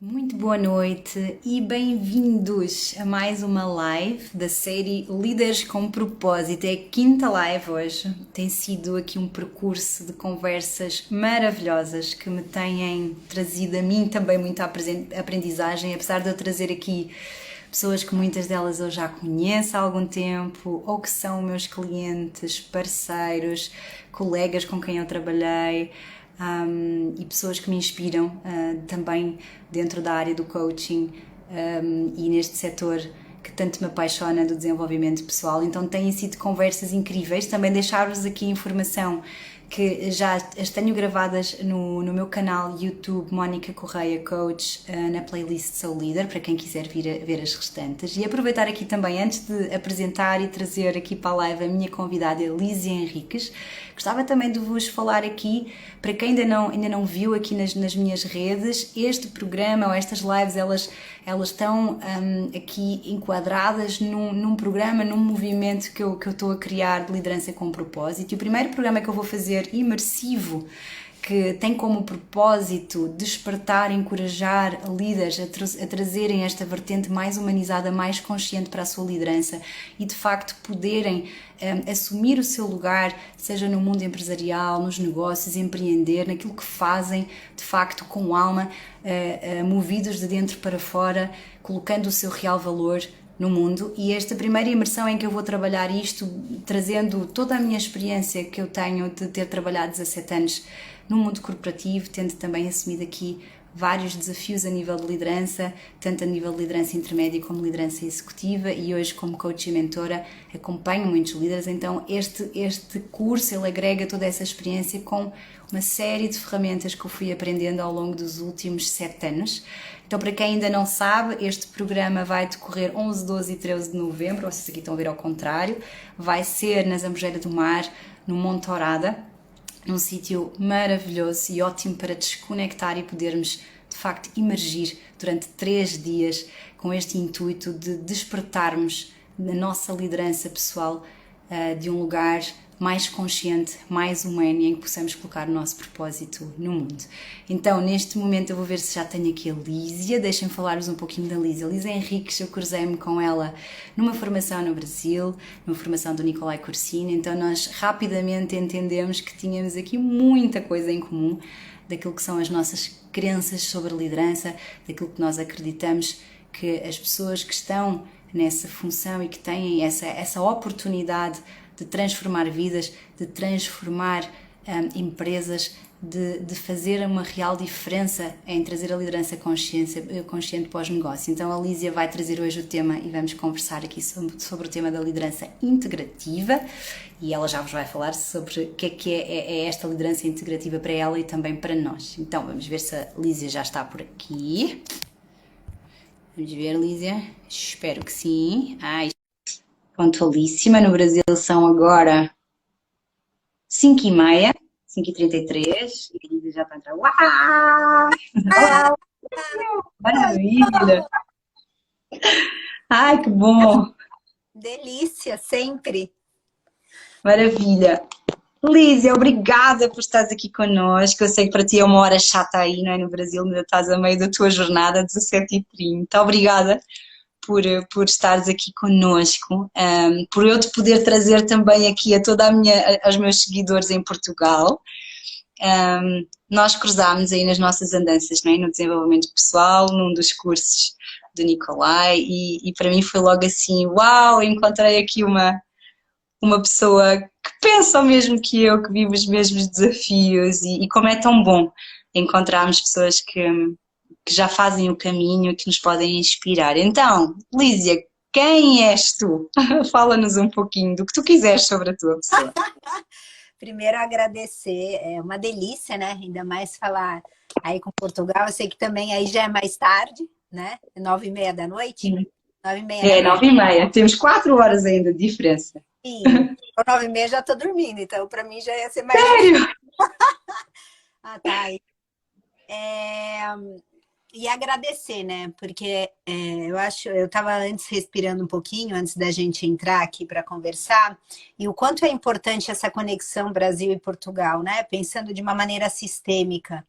Muito boa noite e bem-vindos a mais uma live da série Líderes com Propósito. É a quinta live hoje. Tem sido aqui um percurso de conversas maravilhosas que me têm trazido a mim também muita aprendizagem, apesar de eu trazer aqui pessoas que muitas delas eu já conheço há algum tempo ou que são meus clientes, parceiros, colegas com quem eu trabalhei. E pessoas que me inspiram também dentro da área do coaching e neste setor que tanto me apaixona do desenvolvimento pessoal. Então têm sido conversas incríveis. Também deixar-vos aqui informação que já as tenho gravadas no meu canal YouTube Mónica Correia Coach, na playlist Sou Líder, para quem quiser vir ver as restantes. E aproveitar aqui também, antes de apresentar e trazer aqui para a live a minha convidada Lísia Henriques, gostava também de vos falar aqui, para quem ainda não viu aqui nas minhas redes, este programa ou estas lives, elas estão aqui enquadradas num programa, num movimento que eu estou a criar de liderança com propósito. E o primeiro programa que eu vou fazer imersivo, que tem como propósito despertar, encorajar líderes a trazerem esta vertente mais humanizada, mais consciente para a sua liderança e de facto poderem assumir o seu lugar, seja no mundo empresarial, nos negócios, empreender, naquilo que fazem de facto com alma, movidos de dentro para fora, colocando o seu real valor no mundo. E esta primeira imersão em que eu vou trabalhar isto, trazendo toda a minha experiência que eu tenho de ter trabalhado 17 anos no mundo corporativo, tendo também assumido aqui vários desafios a nível de liderança, tanto a nível de liderança intermédia como liderança executiva, e hoje como coach e mentora acompanho muitos líderes. Então este curso ele agrega toda essa experiência com uma série de ferramentas que eu fui aprendendo ao longo dos últimos 7 anos. Então, para quem ainda não sabe, este programa vai decorrer 11, 12 e 13 de novembro, vocês aqui estão a ver ao contrário, vai ser na Zambujeira do Mar, no Monte Orada, num sítio maravilhoso e ótimo para desconectar e podermos, de facto, imergir durante 3 dias com este intuito de despertarmos na nossa liderança pessoal de um lugar mais consciente, mais humano, em que possamos colocar o nosso propósito no mundo. Então, neste momento eu vou ver se já tenho aqui a Lísia. Deixem-me falar-vos um pouquinho da Lísia. Lísia Henriques, eu cruzei-me com ela numa formação no Brasil, numa formação do Nicolai Corsini, então nós rapidamente entendemos que tínhamos aqui muita coisa em comum, daquilo que são as nossas crenças sobre liderança, daquilo que nós acreditamos que as pessoas que estão nessa função e que têm essa oportunidade de transformar vidas, de transformar empresas, de fazer uma real diferença em trazer a liderança consciente para os negócios. Então a Lísia vai trazer hoje o tema e vamos conversar aqui sobre o tema da liderança integrativa, e ela já vos vai falar sobre o que é esta liderança integrativa para ela e também para nós. Então vamos ver se a Lísia já está por aqui. Vamos ver, Lísia. Espero que sim. Pontualíssima. No Brasil são agora 5h30, 5h33. E a Lísia já está a entrar. Uau! Olá! Maravilha! Ai, que bom! Delícia, sempre! Maravilha! Lísia, obrigada por estares aqui connosco. Eu sei que para ti é uma hora chata aí, não é? No Brasil, ainda estás a meio da tua jornada, 17h30. Obrigada por estares aqui connosco, por eu te poder trazer também aqui aos meus seguidores em Portugal. Nós cruzámos aí nas nossas andanças, não é? No desenvolvimento pessoal, num dos cursos do Nicolai, e para mim foi logo assim, uau, encontrei aqui uma pessoa que pensa o mesmo que eu, que vive os mesmos desafios, e como é tão bom encontrarmos pessoas que já fazem o caminho, que nos podem inspirar. Então, Lísia, quem és tu? Fala-nos um pouquinho do que tu quiseres sobre a tua pessoa. Primeiro agradecer, é uma delícia, né? Ainda mais falar aí com Portugal. Eu sei que também aí já é mais tarde, né? 9h30 da noite? Sim. 9h30 É, da noite. 9h30. Temos 4 horas ainda de diferença. Sim, 9h30 já tô dormindo, então para mim já ia ser mais... Sério? Ah, tá. E agradecer, né? Porque eu estava antes respirando um pouquinho, antes da gente entrar aqui para conversar, e o quanto é importante essa conexão Brasil e Portugal, né? Pensando de uma maneira sistêmica.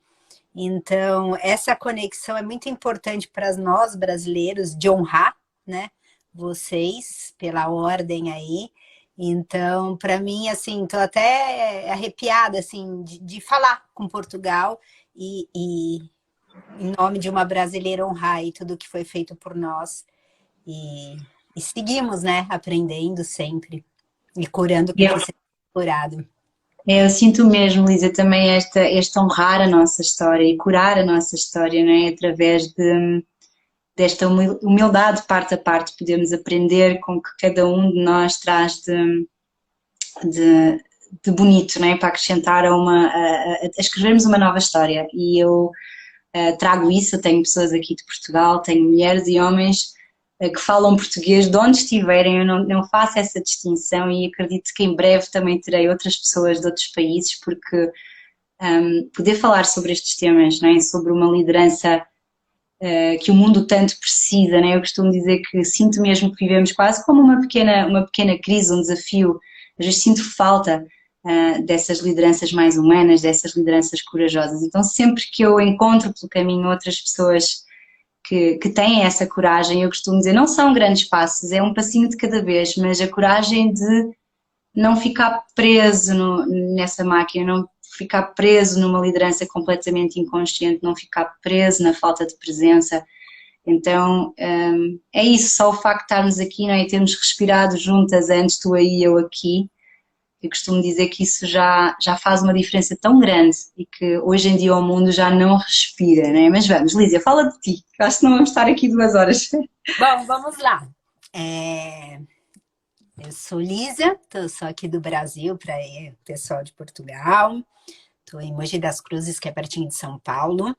Então, essa conexão é muito importante para nós brasileiros de honrar, né? Vocês pela ordem aí. Então, para mim, assim, tô até arrepiada, assim, de falar com Portugal e, em nome de uma brasileira, honrar aí tudo que foi feito por nós. E, e seguimos, né? Aprendendo sempre e curando o que Eu, precisa ser curado. eu sinto mesmo, Lisa, também este honrar a nossa história e curar a nossa história, não é? Através desta humildade parte a parte, podemos aprender com o que cada um de nós traz de, de bonito, não é? Para acrescentar a escrevermos uma nova história. E eu trago isso, eu tenho pessoas aqui de Portugal, tenho mulheres e homens que falam português de onde estiverem, eu não faço essa distinção e acredito que em breve também terei outras pessoas de outros países, porque poder falar sobre estes temas, não é? Sobre uma liderança que o mundo tanto precisa, né? Eu costumo dizer que sinto mesmo que vivemos quase como uma pequena crise, um desafio. Às vezes sinto falta dessas lideranças mais humanas, dessas lideranças corajosas. Então, sempre que eu encontro pelo caminho outras pessoas que têm essa coragem, eu costumo dizer, não são grandes passos, é um passinho de cada vez, mas a coragem de não ficar preso nessa máquina, não ficar preso numa liderança completamente inconsciente, não ficar preso na falta de presença. Então, é isso, só o facto de estarmos aqui, não é? E termos respirado juntas antes, tu aí e eu aqui, eu costumo dizer que isso já faz uma diferença tão grande e que hoje em dia o mundo já não respira, não é? Mas vamos, Lísia, fala de ti, que acho que não vamos estar aqui 2 horas. Bom, vamos lá. Eu sou Lísia, sou aqui do Brasil para o pessoal de Portugal. Estou em Mogi das Cruzes, que é pertinho de São Paulo.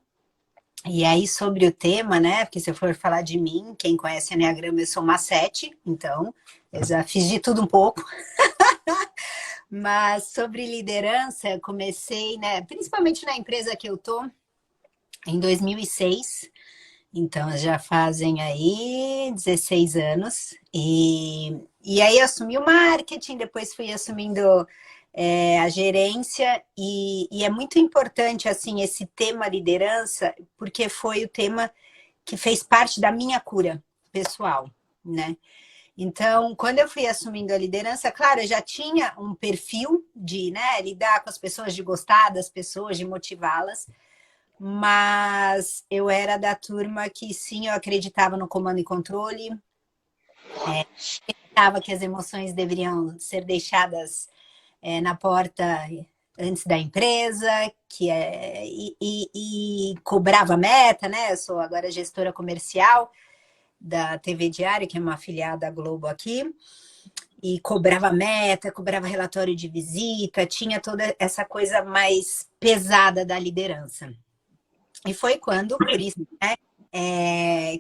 E aí, sobre o tema, né? Porque se eu for falar de mim, quem conhece Enneagrama, eu sou uma 7, então eu já fiz de tudo um pouco. Mas sobre liderança, eu comecei, né? Principalmente na empresa que eu tô, em 2006. Então, já fazem aí 16 anos. E aí, eu assumi o marketing, depois fui assumindo a gerência. E é muito importante, assim, esse tema liderança, porque foi o tema que fez parte da minha cura pessoal, né? Então, quando eu fui assumindo a liderança, claro, eu já tinha um perfil de, né, lidar com as pessoas, de gostar das pessoas, de motivá-las, mas eu era da turma que sim, eu acreditava no comando e controle, acreditava que as emoções deveriam ser deixadas na porta antes da empresa, e cobrava meta, né? Eu sou agora gestora comercial da TV Diário, que é uma afiliada da Globo aqui, e cobrava meta, cobrava relatório de visita, tinha toda essa coisa mais pesada da liderança. E foi quando, por isso, né,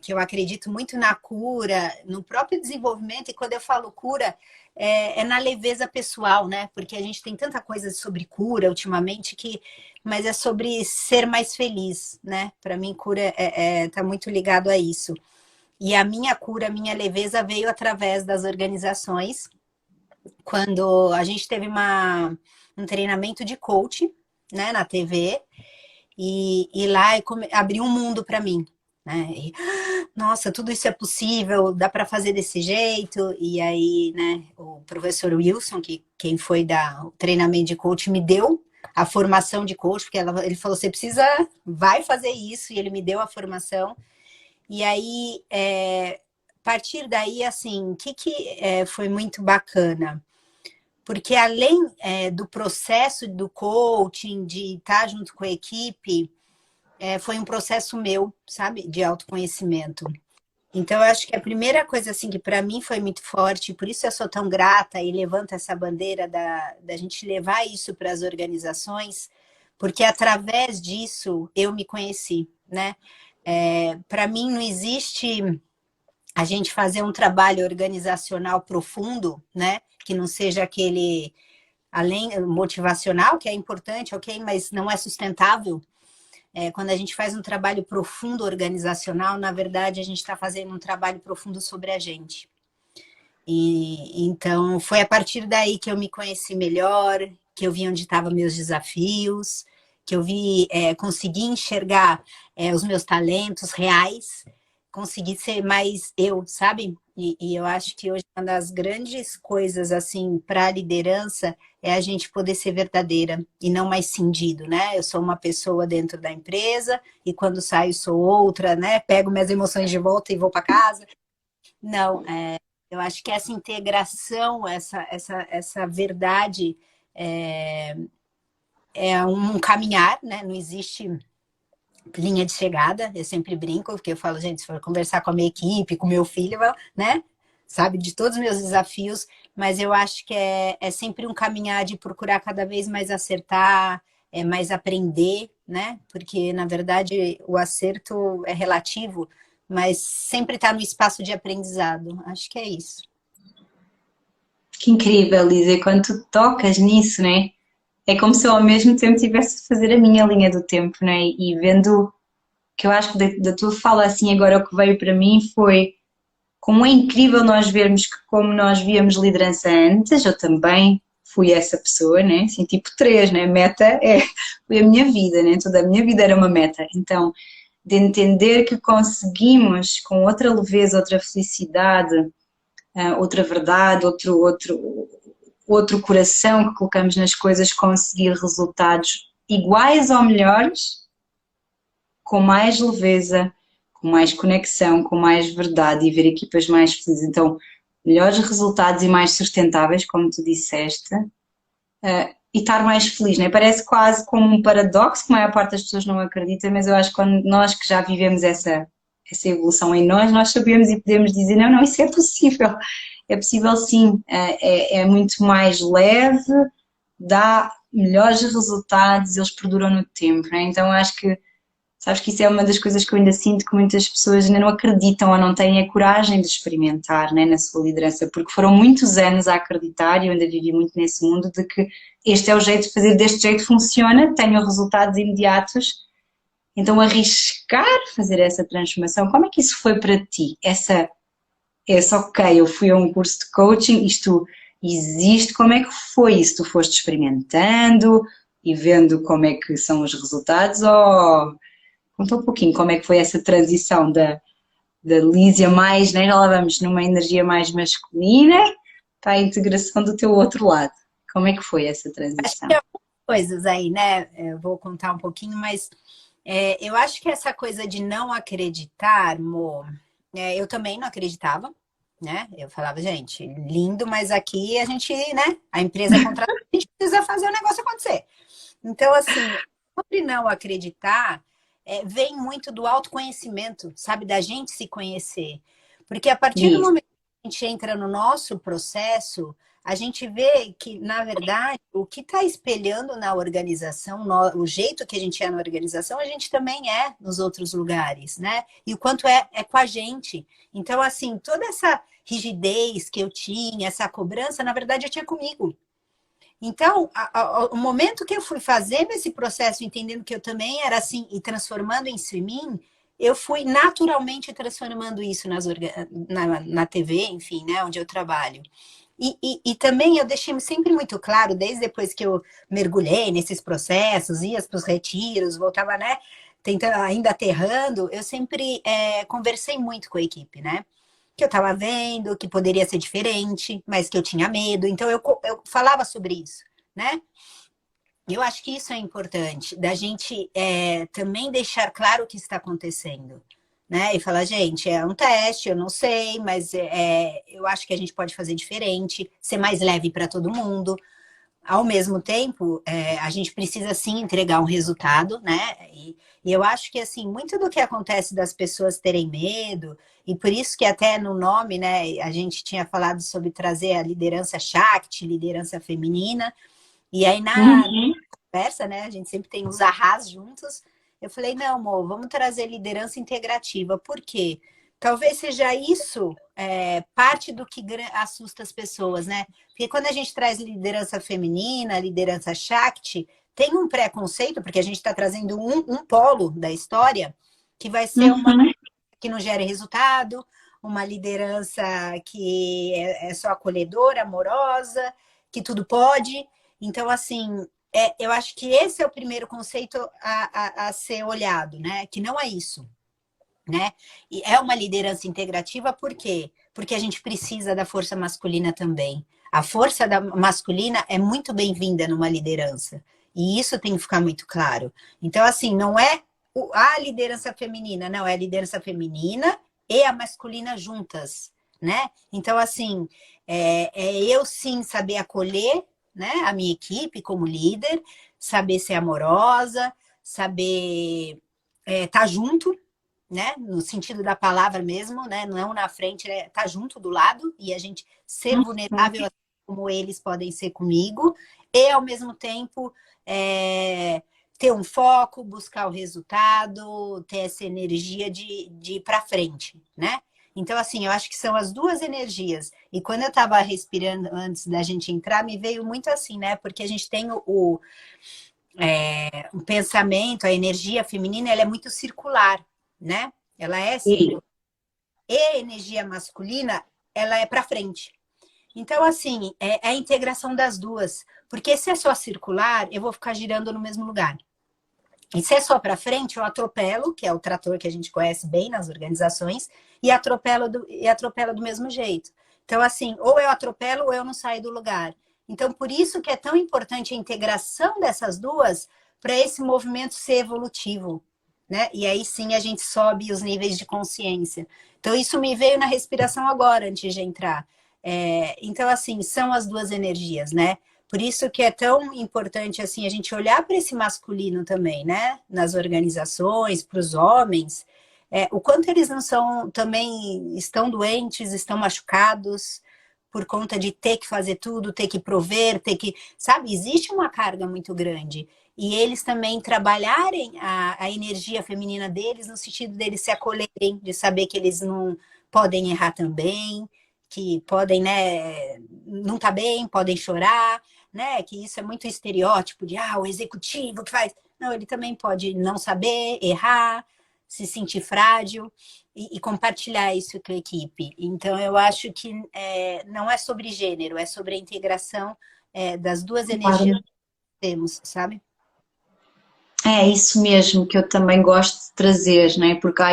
que eu acredito muito na cura, no próprio desenvolvimento, e quando eu falo cura, é na leveza pessoal, né? Porque a gente tem tanta coisa sobre cura ultimamente, mas é sobre ser mais feliz, né? Para mim, cura tá muito ligado a isso. E a minha cura, a minha leveza veio através das organizações, quando a gente teve um treinamento de coach, né, na TV, e lá abriu um mundo para mim, né? Nossa, tudo isso é possível, dá para fazer desse jeito. E aí, né, o professor Wilson, quem foi dar o treinamento de coach, me deu a formação de coach, porque ele falou, você vai fazer isso, e ele me deu a formação. E aí, a partir daí, assim, o que foi muito bacana? Porque além do processo do coaching, de estar junto com a equipe, foi um processo meu, sabe, de autoconhecimento. Então, eu acho que a primeira coisa, assim, que para mim foi muito forte, por isso eu sou tão grata e levanto essa bandeira da gente levar isso para as organizações, porque através disso eu me conheci, né? Para mim não existe a gente fazer um trabalho organizacional profundo, né? Que não seja aquele além motivacional, que é importante, ok, mas não é sustentável. Quando a gente faz um trabalho profundo organizacional, na verdade, a gente está fazendo um trabalho profundo sobre a gente. E então foi a partir daí que eu me conheci melhor, que eu vi onde estavam meus desafios, que eu vi, conseguir enxergar os meus talentos reais, conseguir ser mais eu, sabe? E eu acho que hoje uma das grandes coisas, assim, para a liderança é a gente poder ser verdadeira e não mais cindido, né? Eu sou uma pessoa dentro da empresa e quando saio sou outra, né? Pego minhas emoções de volta e vou para casa. Não, eu acho que essa integração, essa verdade é, é um caminhar, né? Não existe linha de chegada, eu sempre brinco, porque eu falo, gente, se for conversar com a minha equipe, com o meu filho, né? Sabe, de todos os meus desafios, mas eu acho que é sempre um caminhar de procurar cada vez mais acertar, mais aprender, né? Porque, na verdade, o acerto é relativo, mas sempre está no espaço de aprendizado. Acho que é isso. Que incrível, Lisa, quando tu tocas nisso, né? É como se eu ao mesmo tempo tivesse a fazer a minha linha do tempo, né? E vendo que eu acho que da tua fala assim agora o que veio para mim foi como é incrível nós vermos que como nós víamos liderança antes, eu também fui essa pessoa, né? Assim, tipo três, né? Meta foi a minha vida, né? Toda a minha vida era uma meta. Então, de entender que conseguimos com outra leveza, outra felicidade, outra verdade, outro coração que colocamos nas coisas, conseguir resultados iguais ou melhores, com mais leveza, com mais conexão, com mais verdade e ver equipas mais felizes. Então, melhores resultados e mais sustentáveis, como tu disseste, e estar mais feliz, né? Parece quase como um paradoxo, que a maior parte das pessoas não acredita, mas eu acho que quando nós que já vivemos essa evolução em nós sabemos e podemos dizer, não, isso é possível sim, é muito mais leve, dá melhores resultados, eles perduram no tempo, né? Então acho que sabes que isso é uma das coisas que eu ainda sinto que muitas pessoas ainda não acreditam ou não têm a coragem de experimentar, né, na sua liderança, porque foram muitos anos a acreditar, e eu ainda vivi muito nesse mundo, de que este é o jeito de fazer, deste jeito funciona, tenho resultados imediatos, então arriscar fazer essa transformação, como é que isso foi para ti? Essa ok, eu fui a um curso de coaching, isto existe, como é que foi isso? Tu foste experimentando e vendo como é que são os resultados ou conta um pouquinho como é que foi essa transição da Lísia mais, né? Já lá vamos numa energia mais masculina para a integração do teu outro lado. Como é que foi essa Acho que transição? tem algumas coisas aí, né? Eu vou contar um pouquinho, mas eu acho que essa coisa de não acreditar, Mo, eu também não acreditava, né? Eu falava, gente, lindo, mas aqui a gente, né? A empresa contrata, a gente precisa fazer o negócio acontecer. Então, assim, sobre não acreditar, vem muito do autoconhecimento, sabe? Da gente se conhecer. Porque a partir do Diz. momento que a gente entra no nosso processo, a gente vê que, na verdade, o que está espelhando na organização, o jeito que a gente é na organização, a gente também é nos outros lugares, né? E o quanto é com a gente. Então, assim, toda essa rigidez que eu tinha, essa cobrança, na verdade, eu tinha comigo. Então, o momento que eu fui fazendo esse processo, entendendo que eu também era assim e transformando isso em mim, eu fui naturalmente transformando isso na TV, enfim, né, onde eu trabalho. E também eu deixei sempre muito claro, desde depois que eu mergulhei nesses processos, ia para os retiros, voltava, né, tentando, ainda aterrando, eu sempre conversei muito com a equipe, né? Que eu estava vendo, que poderia ser diferente, mas que eu tinha medo. Então, eu falava sobre isso, né? Eu acho que isso é importante, da gente também deixar claro o que está acontecendo, né? E falar, gente, é um teste, eu não sei, mas eu acho que a gente pode fazer diferente, ser mais leve para todo mundo. Ao mesmo tempo, a gente precisa sim entregar um resultado, né? E eu acho que assim, muito do que acontece das pessoas terem medo, e por isso que até no nome, né, a gente tinha falado sobre trazer a liderança Shakti, liderança feminina, e aí na Uhum. conversa, né, a gente sempre tem os arras juntos. Eu falei, não, amor, vamos trazer liderança integrativa. Por quê? Talvez seja isso parte do que assusta as pessoas, né? Porque quando a gente traz liderança feminina, liderança Shakti, tem um preconceito, porque a gente está trazendo um polo da história, que vai ser uma Uhum. que não gere resultado, uma liderança que é só acolhedora, amorosa, que tudo pode. Então, assim, eu acho que esse é o primeiro conceito a ser olhado, né? Que não é isso, né? E é uma liderança integrativa, por quê? Porque a gente precisa da força masculina também. A força masculina é muito bem-vinda numa liderança. E isso tem que ficar muito claro. Então, assim, não é a liderança feminina, não, é a liderança feminina e a masculina juntas, né? Então, assim, eu sim saber acolher, né, a minha equipe como líder, saber ser amorosa, saber estar junto, né? No sentido da palavra mesmo, né? Não na frente, né? Tá junto do lado e a gente ser vulnerável assim como eles podem ser comigo e ao mesmo tempo ter um foco, buscar o resultado, ter essa energia de ir para frente, né? Então, assim, eu acho que são as duas energias. E quando eu estava respirando antes da gente entrar, me veio muito assim, né? Porque a gente tem o pensamento, a energia feminina, ela é muito circular, né? Ela é circular. E a energia masculina, ela é para frente. Então, assim, é a integração das duas. Porque se é só circular, eu vou ficar girando no mesmo lugar. E se é só para frente, eu atropelo, que é o trator que a gente conhece bem nas organizações, e atropelo do mesmo jeito. Então, assim, ou eu atropelo ou eu não saio do lugar. Então, por isso que é tão importante a integração dessas duas para esse movimento ser evolutivo, né? E aí sim a gente sobe os níveis de consciência. Então, isso me veio na respiração agora, antes de entrar. Então, assim, são as duas energias, né? Por isso que é tão importante assim a gente olhar para esse masculino também, né? Nas organizações, para os homens, o quanto eles não são também estão doentes, estão machucados por conta de ter que fazer tudo, ter que prover, ter que, sabe? Existe uma carga muito grande e eles também trabalharem a energia feminina deles no sentido deles se acolherem, de saber que eles não podem errar também, que podem, né? Não tá bem, podem chorar, né? Que isso é muito estereótipo de o executivo que faz. Não, ele também pode não saber, errar, se sentir frágil e compartilhar isso com a equipe. Então, eu acho que não é sobre gênero, é sobre a integração das duas energias que temos, sabe? É isso mesmo que eu também gosto de trazer, não é? Porque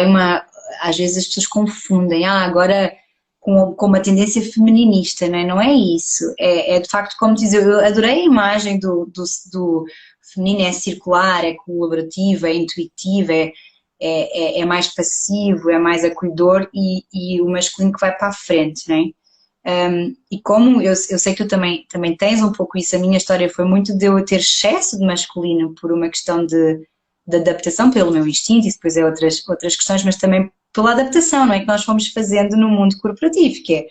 às vezes as pessoas confundem, agora com uma tendência feminista, não é? Não é isso. É de facto, como diz, eu adorei a imagem do feminino, é circular, é colaborativo, é intuitivo, é mais passivo, é mais acolhedor e o masculino que vai para a frente, não é? E como eu sei que tu também tens um pouco isso, a minha história foi muito de eu ter excesso de masculino por uma questão de adaptação, pelo meu instinto, e depois outras questões, mas também pela adaptação, não é? Que nós fomos fazendo no mundo corporativo, que é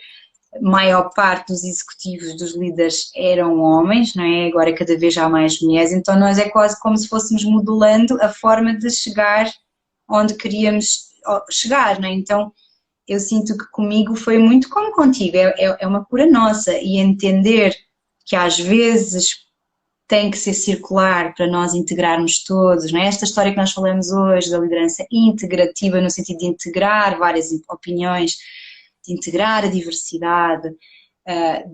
a maior parte dos executivos, dos líderes eram homens, não é? Agora cada vez há mais mulheres, então nós é quase como se fôssemos modelando a forma de chegar onde queríamos chegar, não é? Então eu sinto que comigo foi muito como contigo, é uma cura nossa e entender que às vezes tem que ser circular para nós integrarmos todos, não é? Esta história que nós falamos hoje da liderança integrativa no sentido de integrar várias opiniões, de integrar a diversidade,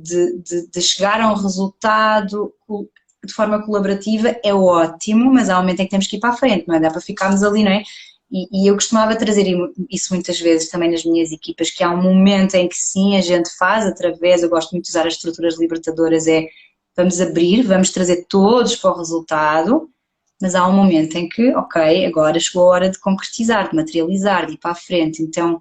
de chegar a um resultado de forma colaborativa é ótimo, mas há um momento em que temos que ir para a frente, não é? Dá para ficarmos ali, não é? E eu costumava trazer isso muitas vezes também nas minhas equipas, que há um momento em que sim, a gente faz através, eu gosto muito de usar as estruturas libertadoras, vamos abrir, vamos trazer todos para o resultado, mas há um momento em que, ok, agora chegou a hora de concretizar, de materializar, de ir para a frente. Então,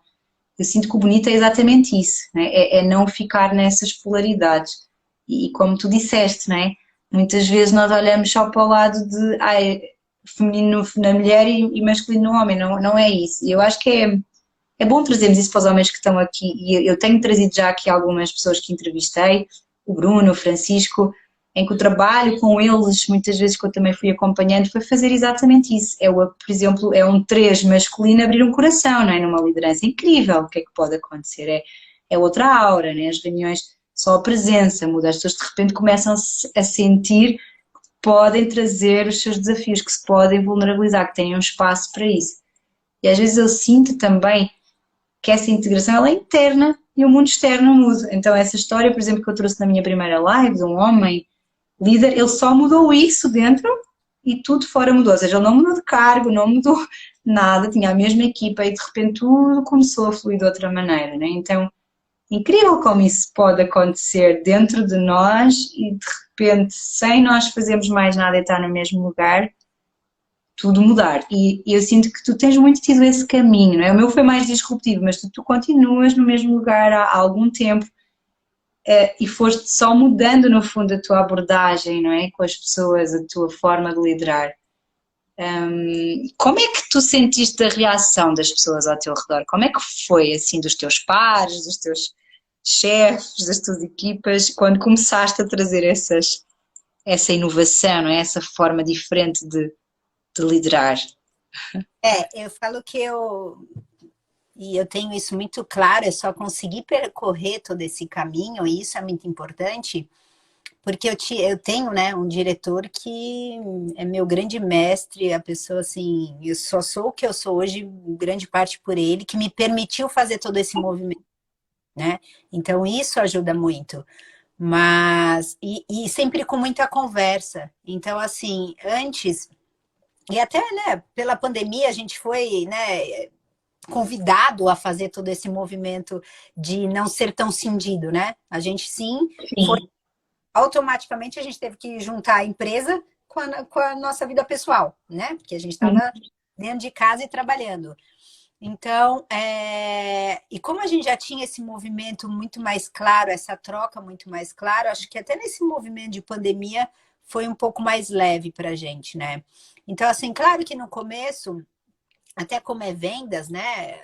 eu sinto que o bonito é exatamente isso, né? É não ficar nessas polaridades. E como tu disseste, não é? Muitas vezes nós olhamos só para o lado de feminino na mulher e masculino no homem, não é isso. E eu acho que é bom trazermos isso para os homens que estão aqui, e eu tenho trazido já aqui algumas pessoas que entrevistei, o Bruno, o Francisco, em que o trabalho com eles, muitas vezes que eu também fui acompanhando, foi fazer exatamente isso. Por exemplo, é um 3 masculino abrir um coração, não é? Numa liderança incrível, o que é que pode acontecer? É outra aura, né? As reuniões, só a presença muda, as pessoas de repente começam a sentir podem trazer os seus desafios, que se podem vulnerabilizar, que têm um espaço para isso. E às vezes eu sinto também que essa integração ela é interna e o mundo externo muda. Então essa história, por exemplo, que eu trouxe na minha primeira live, de um homem líder, ele só mudou isso dentro e tudo fora mudou. Ou seja, ele não mudou de cargo, não mudou nada, tinha a mesma equipa e de repente tudo começou a fluir de outra maneira, né? Então, incrível como isso pode acontecer dentro de nós e de repente, sem nós fazermos mais nada e estar no mesmo lugar, tudo mudar. E eu sinto que tu tens muito tido esse caminho, não é? O meu foi mais disruptivo, mas tu continuas no mesmo lugar há algum tempo e foste só mudando, no fundo, a tua abordagem, não é? Com as pessoas, a tua forma de liderar. Como é que tu sentiste a reação das pessoas ao teu redor? Como é que foi, assim, dos teus pares, dos teus chefes, das tuas equipas, quando começaste a trazer essa inovação, não é? Essa forma diferente de liderar? Eu falo que eu tenho isso muito claro, eu só consegui percorrer todo esse caminho, e isso é muito importante, porque eu tenho, né, um diretor que é meu grande mestre, a pessoa assim, eu só sou o que eu sou hoje, grande parte por ele, que me permitiu fazer todo esse movimento, né? Então isso ajuda muito. Mas, e sempre com muita conversa. Então, assim, antes, e até, né, pela pandemia, a gente foi, né, convidado a fazer todo esse movimento de não ser tão cindido, né? A gente sim, foi Sim. automaticamente a gente teve que juntar a empresa com a nossa vida pessoal, né? Porque a gente estava dentro de casa e trabalhando. Então, e como a gente já tinha esse movimento muito mais claro, essa troca muito mais clara, acho que até nesse movimento de pandemia foi um pouco mais leve para a gente, né? Então, assim, claro que no começo, até como é vendas, né,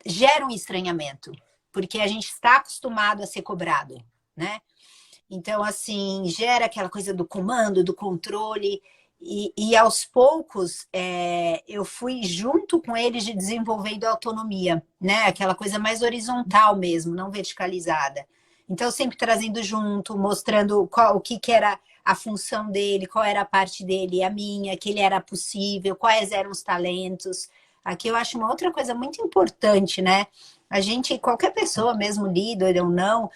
gera um estranhamento, porque a gente está acostumado a ser cobrado, né? Então, assim, gera aquela coisa do comando, do controle, e aos poucos eu fui junto com eles de desenvolvendo a autonomia, né? Aquela coisa mais horizontal mesmo, não verticalizada. Então, sempre trazendo junto, mostrando o que era a função dele, qual era a parte dele e a minha, que ele era possível, quais eram os talentos. Aqui eu acho uma outra coisa muito importante, né? A gente, qualquer pessoa, mesmo líder ou não,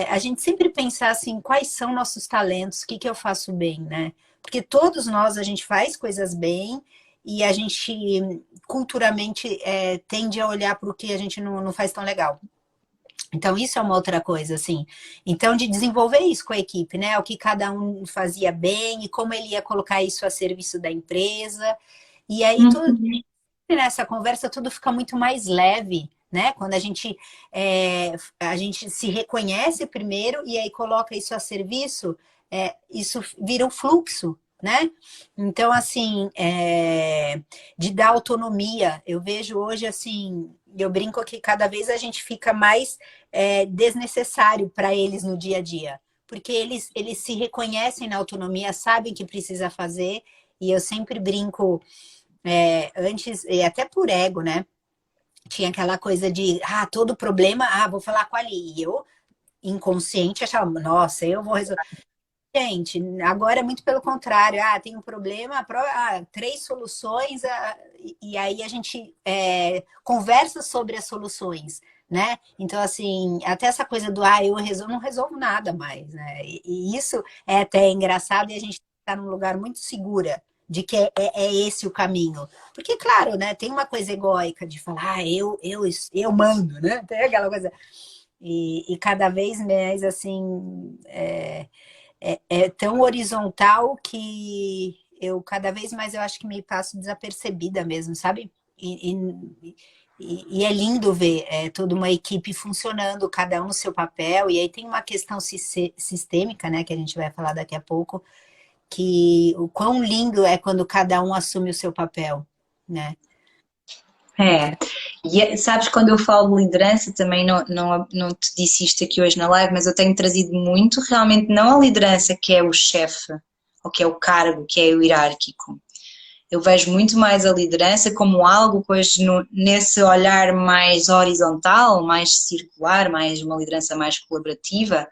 a gente sempre pensar assim, quais são nossos talentos, o que eu faço bem, né? Porque todos nós, a gente faz coisas bem e a gente, culturalmente, tende a olhar para o que a gente não faz tão legal. Então, isso é uma outra coisa, assim. Então, de desenvolver isso com a equipe, né? O que cada um fazia bem e como ele ia colocar isso a serviço da empresa. E aí, tudo Uhum. nessa conversa, tudo fica muito mais leve, né? Quando a gente se reconhece primeiro e aí coloca isso a serviço, isso vira um fluxo, né? Então, assim, de dar autonomia, eu vejo hoje, assim, eu brinco que cada vez a gente fica mais desnecessário para eles no dia a dia, porque eles se reconhecem na autonomia, sabem que precisa fazer, e eu sempre brinco, antes, e até por ego, né? Tinha aquela coisa de, todo problema, vou falar com a Ali. E eu, inconsciente, achava, nossa, eu vou resolver. Gente, agora é muito pelo contrário. Tem um problema, três soluções, e aí a gente conversa sobre as soluções, né? Então, assim, até essa coisa do, eu resolvo, não resolvo nada mais, né? E isso é até engraçado e a gente está num lugar muito segura de que é esse o caminho. Porque, claro, né, tem uma coisa egóica de falar, eu mando, né? Tem aquela coisa. E cada vez mais, assim, é tão horizontal que eu cada vez mais eu acho que me passo desapercebida mesmo, sabe? E é lindo ver toda uma equipe funcionando, cada um no seu papel, e aí tem uma questão sistêmica, né, que a gente vai falar daqui a pouco, que o quão lindo é quando cada um assume o seu papel, né? É, e sabes, quando eu falo de liderança, também não te disse isto aqui hoje na live, mas eu tenho trazido muito realmente não a liderança que é o chefe, ou que é o cargo, que é o hierárquico. Eu vejo muito mais a liderança como algo, pois, nesse olhar mais horizontal, mais circular, mais uma liderança mais colaborativa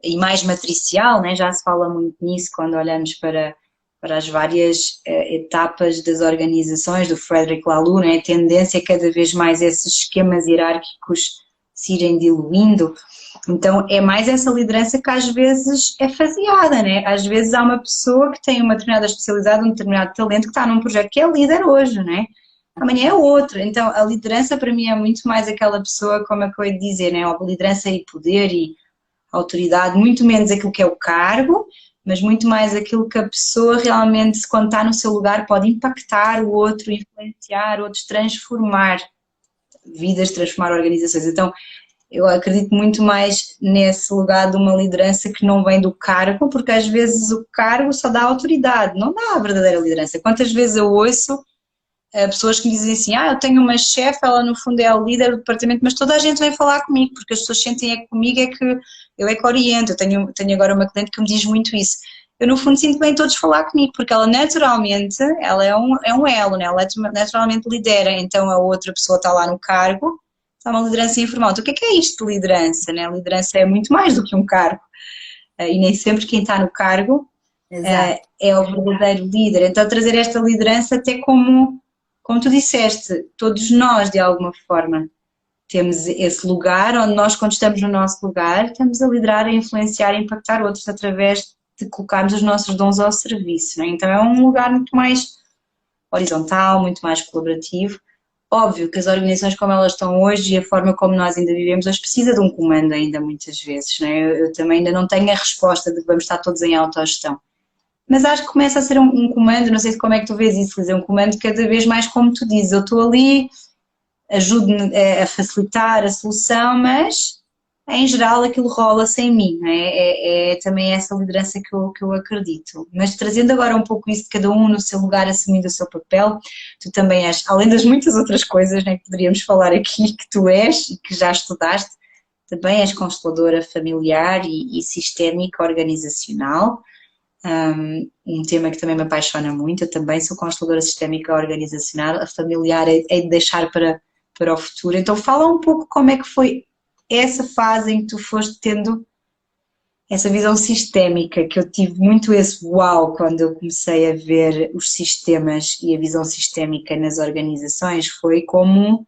e mais matricial, né? Já se fala muito nisso quando olhamos para as várias etapas das organizações do Frederic Laloux, né? A tendência é cada vez mais esses esquemas hierárquicos se irem diluindo. Então é mais essa liderança que às vezes é faseada, né? Às vezes há uma pessoa que tem uma determinada especialidade, um determinado talento que está num projeto que é líder hoje, né? Amanhã é outra. Então a liderança para mim é muito mais aquela pessoa, como é que eu ia dizer, né? A liderança e poder e autoridade, muito menos aquilo que é o cargo, mas muito mais aquilo que a pessoa realmente, quando está no seu lugar, pode impactar o outro, influenciar outros, transformar vidas, transformar organizações. Então, eu acredito muito mais nesse lugar de uma liderança que não vem do cargo, porque às vezes o cargo só dá autoridade, não dá a verdadeira liderança. Quantas vezes eu ouço pessoas que me dizem assim, eu tenho uma chefe, ela no fundo é a líder do departamento, mas toda a gente vem falar comigo, porque as pessoas sentem comigo é que eu é que oriento. Eu tenho agora uma cliente que me diz muito isso. Eu no fundo sinto bem todos falar comigo, porque ela naturalmente, ela é um elo, né? Ela naturalmente lidera, então a outra pessoa está lá no cargo, está uma liderança informal. Então o que é isto de liderança, né? A liderança é muito mais do que um cargo, e nem sempre quem está no cargo Exato. é o verdadeiro líder. Então trazer esta liderança até como tu disseste, todos nós de alguma forma temos esse lugar onde nós, quando estamos no nosso lugar, estamos a liderar, a influenciar, a impactar outros através de colocarmos os nossos dons ao serviço, não é? Então é um lugar muito mais horizontal, muito mais colaborativo. Óbvio que as organizações como elas estão hoje e a forma como nós ainda vivemos, hoje precisa de um comando ainda muitas vezes, não é? Eu também ainda não tenho a resposta de que vamos estar todos em autogestão. Mas acho que começa a ser um comando, não sei como é que tu vês isso, Lisa, um comando cada vez mais como tu dizes, eu estou ali, ajudo a facilitar a solução, mas em geral aquilo rola sem mim, não é? É também essa liderança que eu acredito. Mas trazendo agora um pouco isso de cada um no seu lugar, assumindo o seu papel, tu também és, além das muitas outras coisas, né, que poderíamos falar aqui, que tu és e que já estudaste, também és consteladora familiar e sistémica organizacional. Um tema que também me apaixona muito. Eu também sou consteladora sistémica organizacional, a familiar é de deixar para o futuro. Então fala um pouco como é que foi essa fase em que tu foste tendo essa visão sistémica, que eu tive muito esse uau quando eu comecei a ver os sistemas e a visão sistémica nas organizações, foi como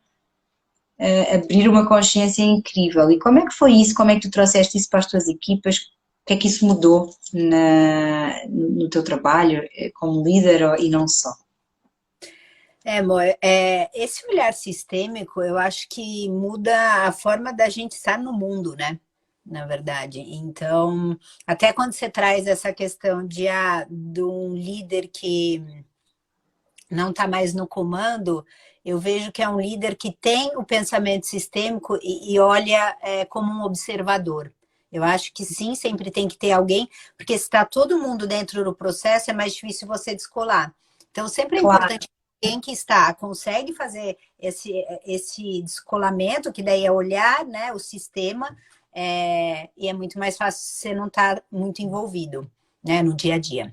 abrir uma consciência incrível. E como é que foi isso? Como é que tu trouxeste isso para as tuas equipas? O que é que isso mudou no teu trabalho como líder e não só? Amor, esse olhar sistêmico, eu acho que muda a forma da gente estar no mundo, né? Na verdade. Então, até quando você traz essa questão de um líder que não está mais no comando, eu vejo que é um líder que tem o pensamento sistêmico e olha como um observador. Eu acho que sim, sempre tem que ter alguém, porque se está todo mundo dentro do processo, é mais difícil você descolar. Então, sempre é Claro. importante alguém que consegue fazer esse descolamento, que daí é olhar, né, o sistema, e é muito mais fácil se você não estar muito envolvido, né, no dia a dia.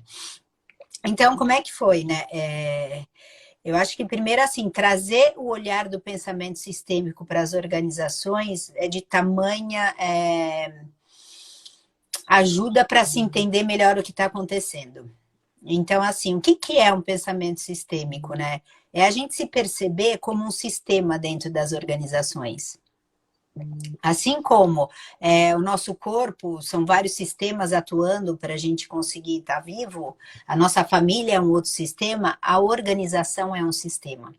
Então, como é que foi, né? Eu acho que primeiro, assim, trazer o olhar do pensamento sistêmico para as organizações é de tamanha ajuda para se entender melhor o que está acontecendo. Então, assim, o que é um pensamento sistêmico, né? É a gente se perceber como um sistema dentro das organizações. Assim como o nosso corpo, são vários sistemas atuando para a gente conseguir estar vivo, a nossa família é um outro sistema, a organização é um sistema.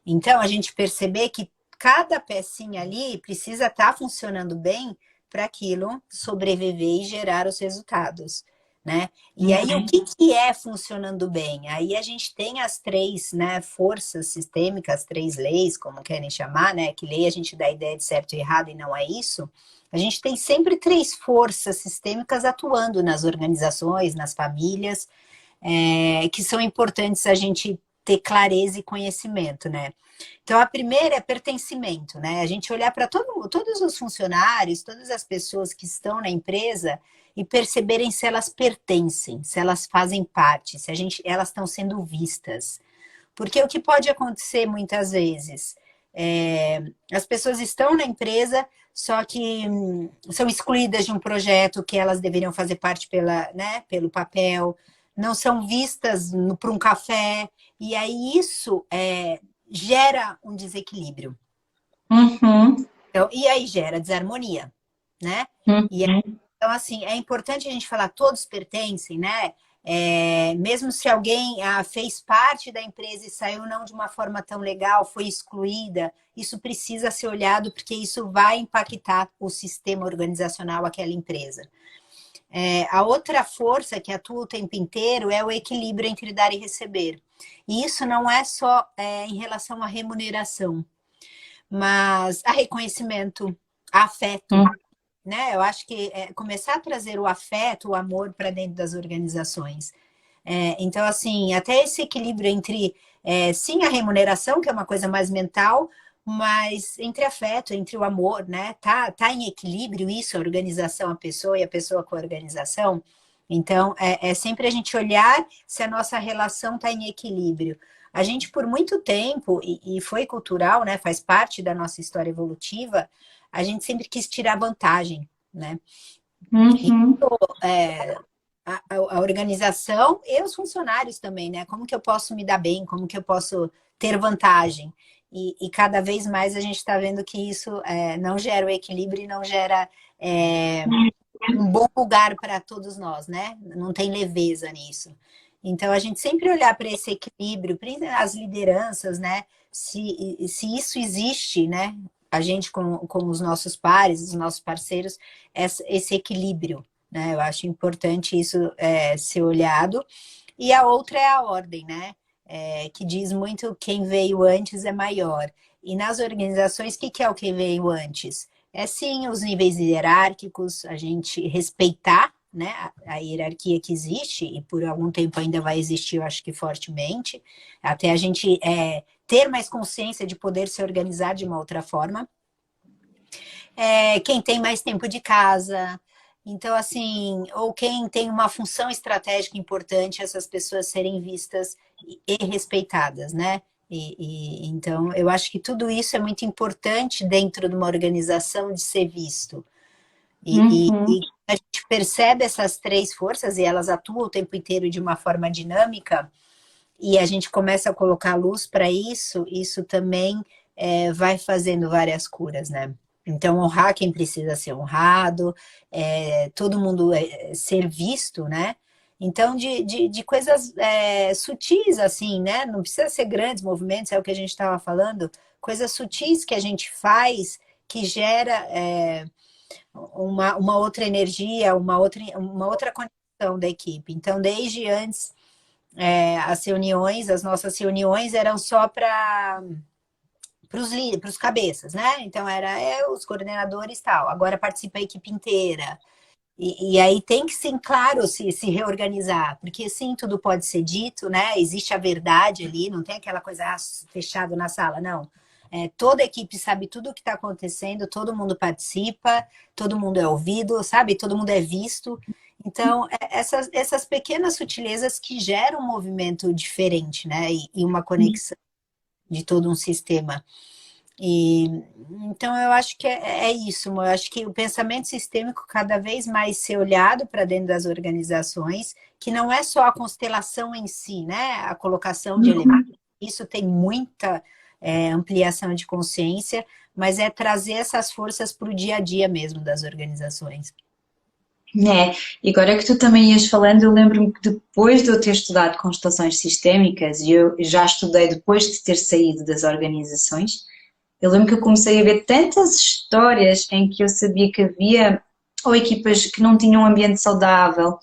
Então, a gente perceber que cada pecinha ali precisa estar funcionando bem para aquilo sobreviver e gerar os resultados. Né? E aí, o que é funcionando bem? Aí a gente tem as três, né, forças sistêmicas, três leis, como querem chamar, né? Que lei a gente dá a ideia de certo e errado e não é isso. A gente tem sempre três forças sistêmicas atuando nas organizações, nas famílias, que são importantes a gente ter clareza e conhecimento, né? Então, a primeira é pertencimento, né? A gente olhar para todos os funcionários, todas as pessoas que estão na empresa e perceberem se elas pertencem, se elas fazem parte, se elas estão sendo vistas. Porque o que pode acontecer muitas vezes, as pessoas estão na empresa, só que são excluídas de um projeto que elas deveriam fazer parte pelo papel, não são vistas para um café, e aí isso gera um desequilíbrio. Uhum. Então, e aí gera desarmonia, né? E Uhum. então, assim, é importante a gente falar, todos pertencem, né? Mesmo se alguém fez parte da empresa e saiu não de uma forma tão legal, foi excluída, isso precisa ser olhado porque isso vai impactar o sistema organizacional daquela empresa. A outra força que atua o tempo inteiro é o equilíbrio entre dar e receber. E isso não é só em relação à remuneração, mas a reconhecimento, a afeto, né? Eu acho que começar a trazer o afeto, o amor para dentro das organizações. Então, assim, até esse equilíbrio entre, sim, a remuneração, que é uma coisa mais mental, mas entre afeto, entre o amor, né? Tá em equilíbrio isso, a organização, a pessoa e a pessoa com a organização. Então, é sempre a gente olhar se a nossa relação está em equilíbrio. A gente, por muito tempo, e foi cultural, né? Faz parte da nossa história evolutiva, a gente sempre quis tirar vantagem, né? E, Uhum. a organização e os funcionários também, né? Como que eu posso me dar bem? Como que eu posso ter vantagem? E cada vez mais a gente está vendo que isso não gera o equilíbrio e não gera um bom lugar para todos nós, né? Não tem leveza nisso. Então, a gente sempre olhar para esse equilíbrio, as lideranças, né? Se isso existe, né? A gente com os nossos pares, os nossos parceiros, esse equilíbrio, né? Eu acho importante isso ser olhado. E a outra é a ordem, né? Que diz muito quem veio antes é maior. E nas organizações, o que é o que veio antes? É sim os níveis hierárquicos, a gente respeitar, né, a hierarquia que existe, e por algum tempo ainda vai existir, eu acho que fortemente, até a gente ter mais consciência de poder se organizar de uma outra forma. Quem tem mais tempo de casa, então, assim, ou quem tem uma função estratégica importante, essas pessoas serem vistas e respeitadas, né? Então, eu acho que tudo isso é muito importante dentro de uma organização de ser visto. Uhum. E a gente percebe essas três forças e elas atuam o tempo inteiro de uma forma dinâmica e a gente começa a colocar luz para isso, isso também vai fazendo várias curas, né? Então, honrar quem precisa ser honrado, todo mundo ser visto, né? Então, de coisas sutis, assim, né? Não precisa ser grandes movimentos, é o que a gente estava falando, coisas sutis que a gente faz que gera uma outra energia, uma outra conexão da equipe. Então, desde antes, as nossas reuniões eram só para os cabeças, né? Então, era os coordenadores e tal. Agora participa a equipe inteira. E aí tem que, sim, claro, se reorganizar, porque sim, tudo pode ser dito, né? Existe a verdade ali, não tem aquela coisa fechado na sala, não. Toda a equipe sabe tudo o que está acontecendo, todo mundo participa, todo mundo é ouvido, sabe? Todo mundo é visto. Então, essas pequenas sutilezas que geram um movimento diferente, né? E uma conexão de todo um sistema. E, então, eu acho que é isso. Eu acho que o pensamento sistêmico cada vez mais ser olhado para dentro das organizações, que não é só a constelação em si, né? A colocação de elementos. Isso tem muita ampliação de consciência, mas é trazer essas forças para o dia a dia mesmo das organizações. E agora que tu também ias falando, eu lembro-me que depois de eu ter estudado constelações sistémicas, e eu já estudei depois de ter saído das organizações, eu lembro que eu comecei a ver tantas histórias em que eu sabia que havia ou equipas que não tinham um ambiente saudável,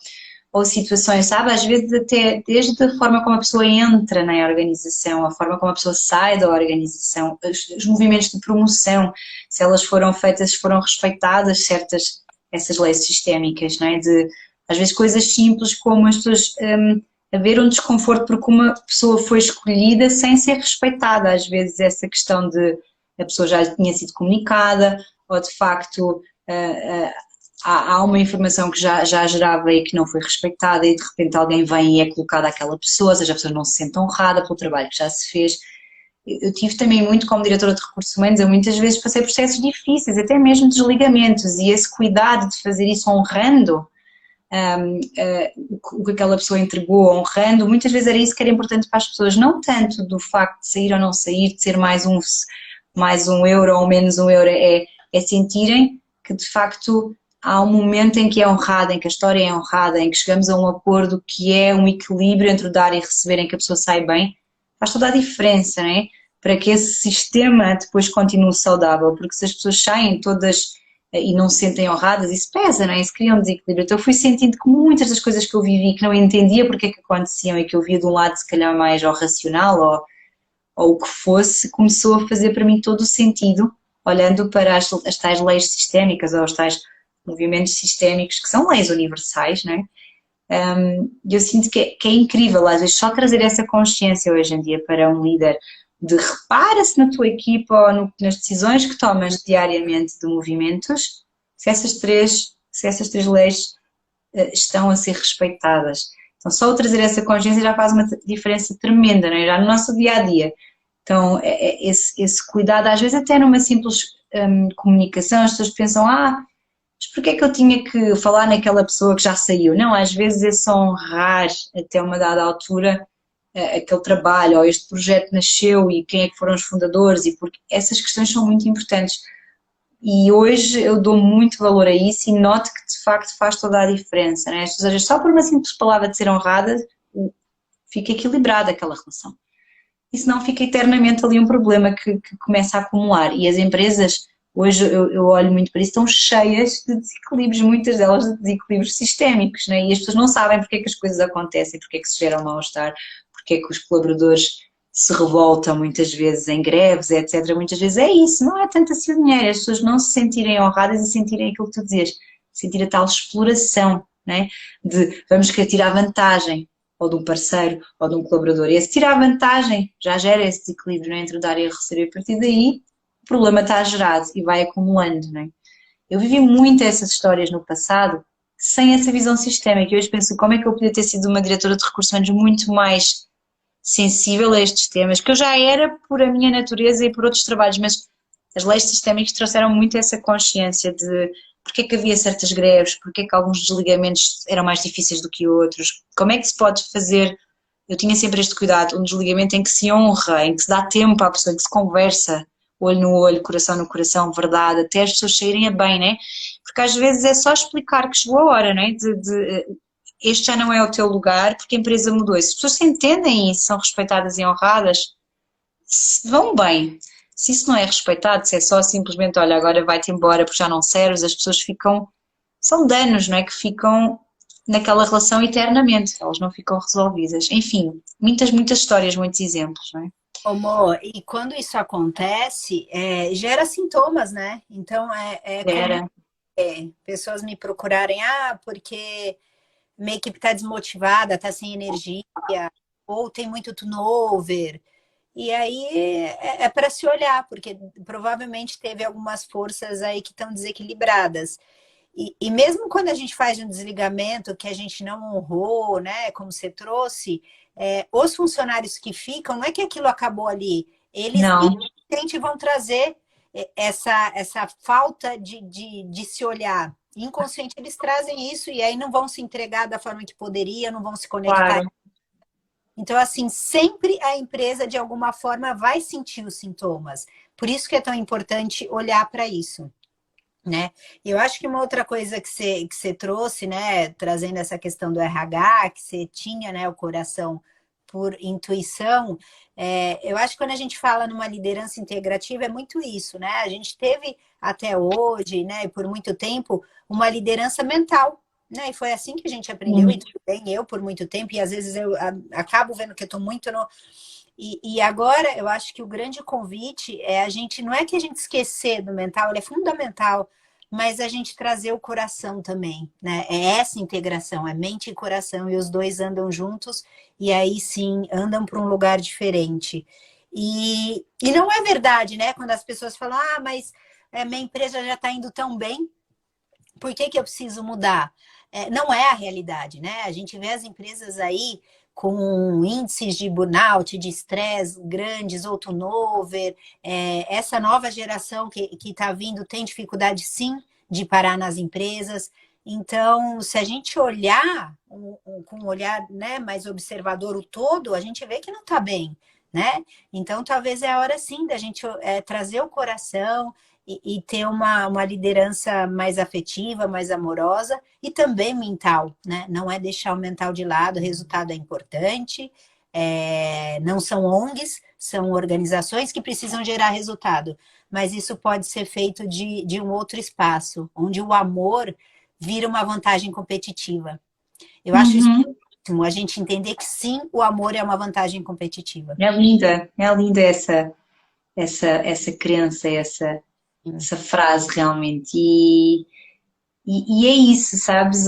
ou situações, sabe? Às vezes até desde a forma como a pessoa entra na organização, a forma como a pessoa sai da organização, os movimentos de promoção, se elas foram feitas, se foram respeitadas essas leis sistémicas, não é? De, às vezes coisas simples como as pessoas haver um desconforto porque uma pessoa foi escolhida sem ser respeitada, às vezes essa questão de a pessoa já tinha sido comunicada, ou de facto há uma informação que já gerava e que não foi respeitada e de repente alguém vem e é colocada àquela pessoa, ou seja, a pessoa não se sente honrada pelo trabalho que já se fez. Eu tive também muito como diretora de recursos humanos, eu muitas vezes passei processos difíceis, até mesmo desligamentos, e esse cuidado de fazer isso honrando o que aquela pessoa entregou, honrando, muitas vezes era isso que era importante para as pessoas, não tanto do facto de sair ou não sair, de ser mais um euro ou menos um euro, é sentirem que de facto há um momento em que é honrado, em que a história é honrada, em que chegamos a um acordo que é um equilíbrio entre o dar e receber, em que a pessoa sai bem, faz toda a diferença, não é? Para que esse sistema depois continue saudável, porque se as pessoas saem todas e não se sentem honradas, isso pesa, não é? Isso cria um desequilíbrio. Então eu fui sentindo que muitas das coisas que eu vivi, que não entendia porque é que aconteciam e que eu via de um lado se calhar mais ao racional ou o que fosse, começou a fazer para mim todo o sentido, olhando para as tais leis sistémicas ou os tais movimentos sistémicos que são leis universais, não é? Eu sinto que é incrível, às vezes, só trazer essa consciência hoje em dia para um líder de repara-se na tua equipa ou nas decisões que tomas diariamente de movimentos, se essas três leis estão a ser respeitadas. Então, só o trazer essa consciência já faz uma diferença tremenda, não é? Já no nosso dia a dia. Então, esse cuidado, às vezes, até numa simples comunicação, as pessoas pensam, mas porquê é que eu tinha que falar naquela pessoa que já saiu? Não, às vezes é só honrar até uma dada altura aquele trabalho, ou este projeto nasceu e quem é que foram os fundadores, e porque essas questões são muito importantes. E hoje eu dou muito valor a isso e noto que de facto faz toda a diferença, né? Ou seja, só por uma simples palavra de ser honrada, fica equilibrada aquela relação. E senão fica eternamente ali um problema que começa a acumular. E as empresas, hoje eu olho muito para isso, estão cheias de desequilíbrios, muitas delas de desequilíbrios sistémicos, né? E as pessoas não sabem porque é que as coisas acontecem, porque é que se gera um mal-estar, porque é que os colaboradores se revoltam muitas vezes em greves, etc. Muitas vezes é isso, não é tanto assim o dinheiro, as pessoas não se sentirem honradas e sentirem aquilo que tu dizias, sentir a tal exploração, né? De vamos querer tirar vantagem ou de um parceiro ou de um colaborador. E esse tirar vantagem já gera esse desequilíbrio, né, entre o dar e receber. A partir daí o problema está gerado e vai acumulando. Né? Eu vivi muito essas histórias no passado sem essa visão sistémica. E hoje penso como é que eu podia ter sido uma diretora de recursos humanos muito mais sensível a estes temas, que eu já era por a minha natureza e por outros trabalhos, mas as leis sistémicas trouxeram muito essa consciência de porque é que havia certas greves, porque é que alguns desligamentos eram mais difíceis do que outros, como é que se pode fazer, eu tinha sempre este cuidado, um desligamento em que se honra, em que se dá tempo à pessoa, em que se conversa, olho no olho, coração no coração, verdade, até as pessoas saírem a bem, né? Porque às vezes é só explicar que chegou a hora, né? Este já não é o teu lugar porque a empresa mudou. E se as pessoas se entendem e são respeitadas e honradas, vão bem. Se isso não é respeitado, se é só simplesmente, olha, agora vai-te embora porque já não serves, as pessoas ficam, são danos, não é? Que ficam naquela relação eternamente, elas não ficam resolvidas. Enfim, muitas, muitas histórias, muitos exemplos, não é? Amor, e quando isso acontece, gera sintomas, né? Então, é comum Era, pessoas me procurarem, porque minha equipe está desmotivada, está sem energia, ou tem muito turnover. E aí é para se olhar, porque provavelmente teve algumas forças aí que estão desequilibradas. E mesmo quando a gente faz um desligamento que a gente não honrou, né, como você trouxe, os funcionários que ficam, não é que aquilo acabou ali, eles não, infelizmente vão trazer essa falta de se olhar. Inconsciente, eles trazem isso e aí não vão se entregar da forma que poderia, não vão se conectar. claro, Então, assim, sempre a empresa, de alguma forma, vai sentir os sintomas. Por isso que é tão importante olhar para isso, né? Eu acho que uma outra coisa que você trouxe, né, trazendo essa questão do RH, que você tinha, né, o coração por intuição, eu acho que quando a gente fala numa liderança integrativa é muito isso, né? A gente teve até hoje, né, e por muito tempo, uma liderança mental, né? E foi assim que a gente aprendeu, e tudo bem, eu por muito tempo, e às vezes eu acabo vendo que eu estou muito no... E agora eu acho que o grande convite é a gente, não é que a gente esquecer do mental, ele é fundamental, mas a gente trazer o coração também, né? É essa integração, é mente e coração, e os dois andam juntos, e aí sim andam para um lugar diferente. E não é verdade, né? Quando as pessoas falam, mas minha empresa já está indo tão bem, por que que eu preciso mudar? Não é a realidade, né? A gente vê as empresas aí com índices de burnout, de estresse grandes, ou turnover. Essa nova geração que está vindo tem dificuldade, sim, de parar nas empresas. Então, se a gente olhar com um olhar, né, mais observador o todo, a gente vê que não está bem, né? Então, talvez é a hora, sim, da gente trazer o coração e ter uma liderança mais afetiva, mais amorosa e também mental, né? Não é deixar o mental de lado, o resultado é importante, não são ONGs, são organizações que precisam gerar resultado, mas isso pode ser feito de um outro espaço, onde o amor vira uma vantagem competitiva. Eu acho isso Uhum. ótimo, a gente entender que sim, o amor é uma vantagem competitiva. É linda essa crença, essa frase realmente. E é isso, sabes?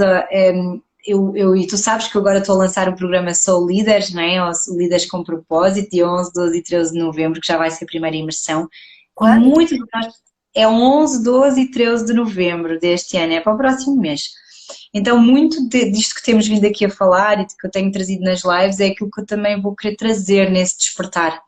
E tu sabes que eu agora estou a lançar o programa Soul Leaders, não é? Ou Líderes com Propósito, dia 11, 12 e 13 de novembro, que já vai ser a primeira imersão. E Quando? muito de nós. É 11, 12 e 13 de novembro deste ano, é para o próximo mês. Então, muito disto que temos vindo aqui a falar e que eu tenho trazido nas lives é aquilo que eu também vou querer trazer nesse despertar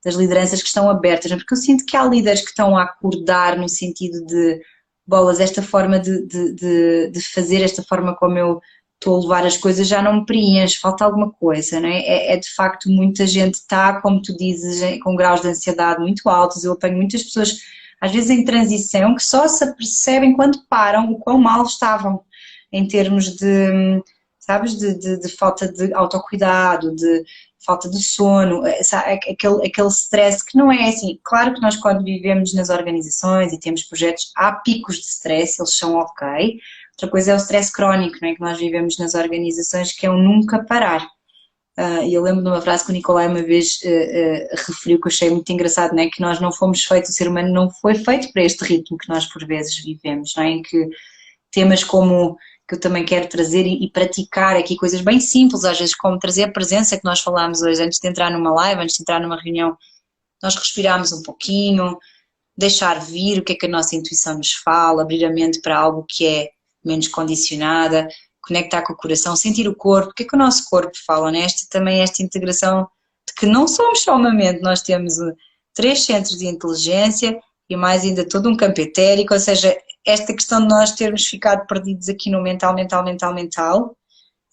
das lideranças que estão abertas, porque eu sinto que há líderes que estão a acordar no sentido de bolas, esta forma de fazer, esta forma como eu estou a levar as coisas já não me preenche, falta alguma coisa, não é? É de facto, muita gente está, como tu dizes, com graus de ansiedade muito altos. Eu apanho muitas pessoas, às vezes em transição, que só se apercebem quando param o quão mal estavam em termos de, sabes, de falta de autocuidado, de falta de sono, aquele stress que não é assim. Claro que nós quando vivemos nas organizações e temos projetos, há picos de stress, eles são ok. Outra coisa é o stress crónico, não é? Que nós vivemos nas organizações, que é um nunca parar. E eu lembro de uma frase que o Nicolai uma vez referiu, que eu achei muito engraçado, não é? Que nós não fomos feitos, o ser humano não foi feito para este ritmo que nós por vezes vivemos, não é? Em que temas como que eu também quero trazer e praticar aqui coisas bem simples, às vezes como trazer a presença que nós falámos hoje, antes de entrar numa live, antes de entrar numa reunião, nós respirarmos um pouquinho, deixar vir o que é que a nossa intuição nos fala, abrir a mente para algo que é menos condicionada, conectar com o coração, sentir o corpo, o que é que o nosso corpo fala, né? Também esta integração de que não somos só uma mente, nós temos 3 centros de inteligência e mais ainda todo um campo etérico, ou seja, esta questão de nós termos ficado perdidos aqui no mental, é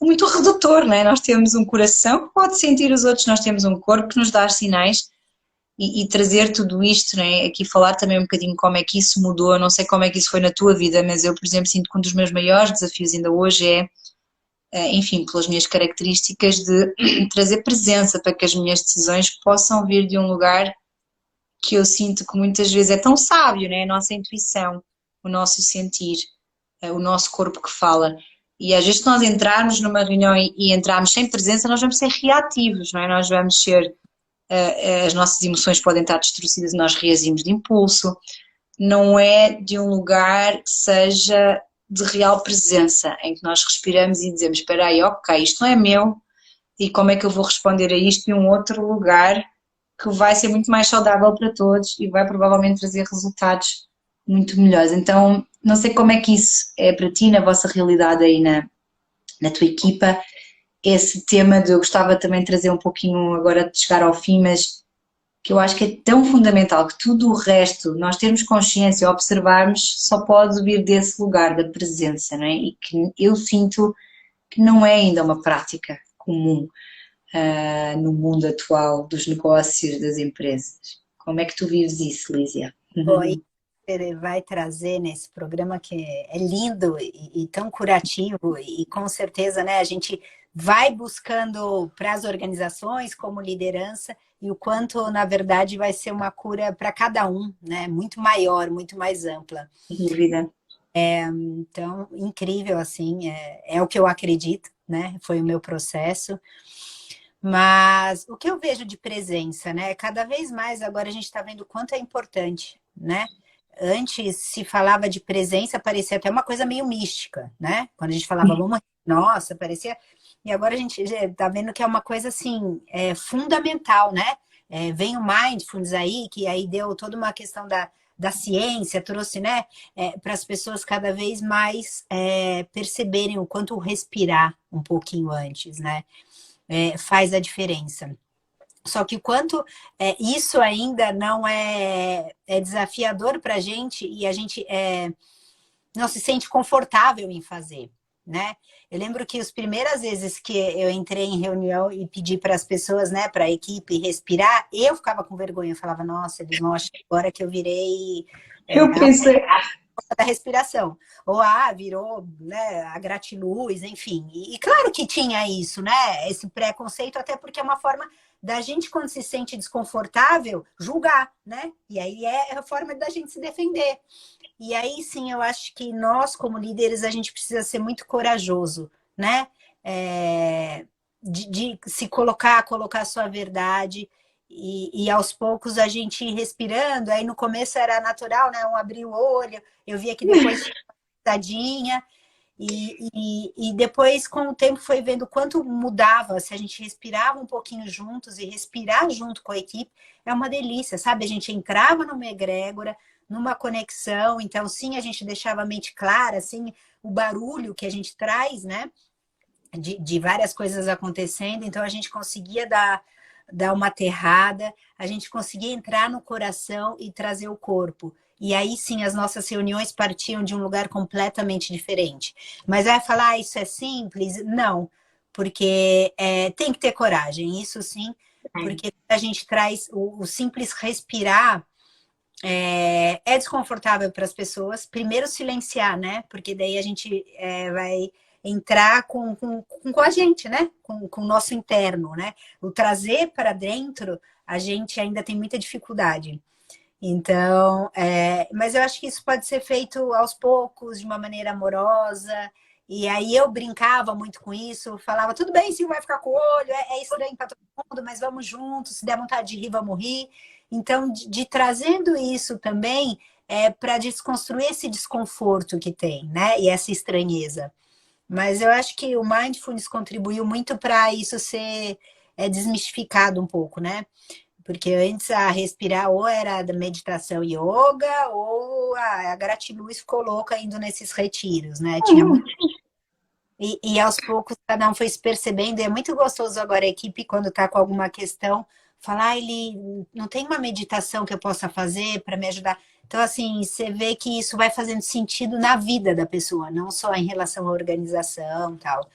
muito redutor, não é? Nós temos um coração que pode sentir os outros, nós temos um corpo que nos dá sinais e trazer tudo isto, não é? Aqui falar também um bocadinho como é que isso mudou, eu não sei como é que isso foi na tua vida, mas eu, por exemplo, sinto que um dos meus maiores desafios ainda hoje enfim, pelas minhas características de trazer presença para que as minhas decisões possam vir de um lugar que eu sinto que muitas vezes é tão sábio, né? A nossa intuição, o nosso sentir, o nosso corpo que fala. E às vezes se nós entrarmos numa reunião e entrarmos sem presença, nós vamos ser reativos, não é? Nós vamos ser, as nossas emoções podem estar distorcidas e nós reagimos de impulso. Não é de um lugar que seja de real presença, em que nós respiramos e dizemos, espera aí, ok, isto não é meu, e como é que eu vou responder a isto em um outro lugar que vai ser muito mais saudável para todos e vai provavelmente trazer resultados muito melhores. Então, não sei como é que isso é para ti, na vossa realidade aí na tua equipa, esse tema de eu gostava também de trazer um pouquinho agora de chegar ao fim, mas que eu acho que é tão fundamental que tudo o resto, nós termos consciência, observarmos, só pode vir desse lugar da presença, não é? E que eu sinto que não é ainda uma prática comum no mundo atual dos negócios, das empresas. Como é que tu vives isso, Lísia? Oi, ele vai trazer nesse programa que é lindo e tão curativo e com certeza, né, a gente vai buscando para as organizações como liderança e o quanto, na verdade, vai ser uma cura para cada um, né, muito maior, muito mais ampla. Sem dúvida. Então, incrível, assim, é o que eu acredito, né, foi o meu processo. Mas o que eu vejo de presença, né? Cada vez mais agora a gente está vendo o quanto é importante, né? Antes se falava de presença, parecia até uma coisa meio mística, né? Quando a gente falava, vamos, nossa, parecia. E agora a gente está vendo que é uma coisa assim, fundamental, né? Vem o Mindfulness aí, que aí deu toda uma questão da ciência, trouxe, né, para as pessoas cada vez mais perceberem o quanto respirar um pouquinho antes, né? Faz a diferença. Só que o quanto isso ainda não é desafiador para a gente e a gente não se sente confortável em fazer. né? Eu lembro que as primeiras vezes que eu entrei em reunião e pedi para as pessoas, né, para a equipe respirar, eu ficava com vergonha, eu falava, nossa, eles vão achar agora que eu virei Eu pensei, da respiração. Ou virou, né, a gratiluz, enfim. E claro que tinha isso, né? Esse preconceito, até porque é uma forma da gente, quando se sente desconfortável, julgar, né? E aí é a forma da gente se defender. E aí sim, eu acho que nós, como líderes, a gente precisa ser muito corajoso, né? De se colocar a sua verdade. E aos poucos a gente ir respirando. Aí no começo era natural, né? Um abrir o olho, eu via que depois tinha uma pisadinha. E depois, com o tempo, foi vendo quanto mudava. Se a gente respirava um pouquinho juntos e respirar junto com a equipe, é uma delícia, sabe? A gente entrava numa egrégora, numa conexão. Então, sim, a gente deixava a mente clara, assim, o barulho que a gente traz, né? De várias coisas acontecendo. Então, a gente conseguia dar uma aterrada, a gente conseguia entrar no coração e trazer o corpo. E aí sim, as nossas reuniões partiam de um lugar completamente diferente. Mas vai falar, isso é simples? Não, porque tem que ter coragem, isso sim, porque a gente traz o simples respirar. É desconfortável para as pessoas. Primeiro silenciar, né? Porque daí a gente vai entrar com a gente, né? Com o nosso interno, né? O trazer para dentro, a gente ainda tem muita dificuldade. Então, mas eu acho que isso pode ser feito aos poucos, de uma maneira amorosa. E aí eu brincava muito com isso, falava, tudo bem, sim, vai ficar com o olho, é estranho para todo mundo, mas vamos juntos, se der vontade de rir, vamos rir. Então, de trazendo isso também para desconstruir esse desconforto que tem, né? E essa estranheza. Mas eu acho que o mindfulness contribuiu muito para isso ser desmistificado um pouco, né? Porque antes a respirar ou era da meditação yoga ou a gratiluz ficou louca indo nesses retiros, né? Tinha muito. E aos poucos cada um foi se percebendo. E é muito gostoso agora a equipe, quando está com alguma questão, falar, ele não tem uma meditação que eu possa fazer para me ajudar. Então, assim, você vê que isso vai fazendo sentido na vida da pessoa, não só em relação à organização e tal.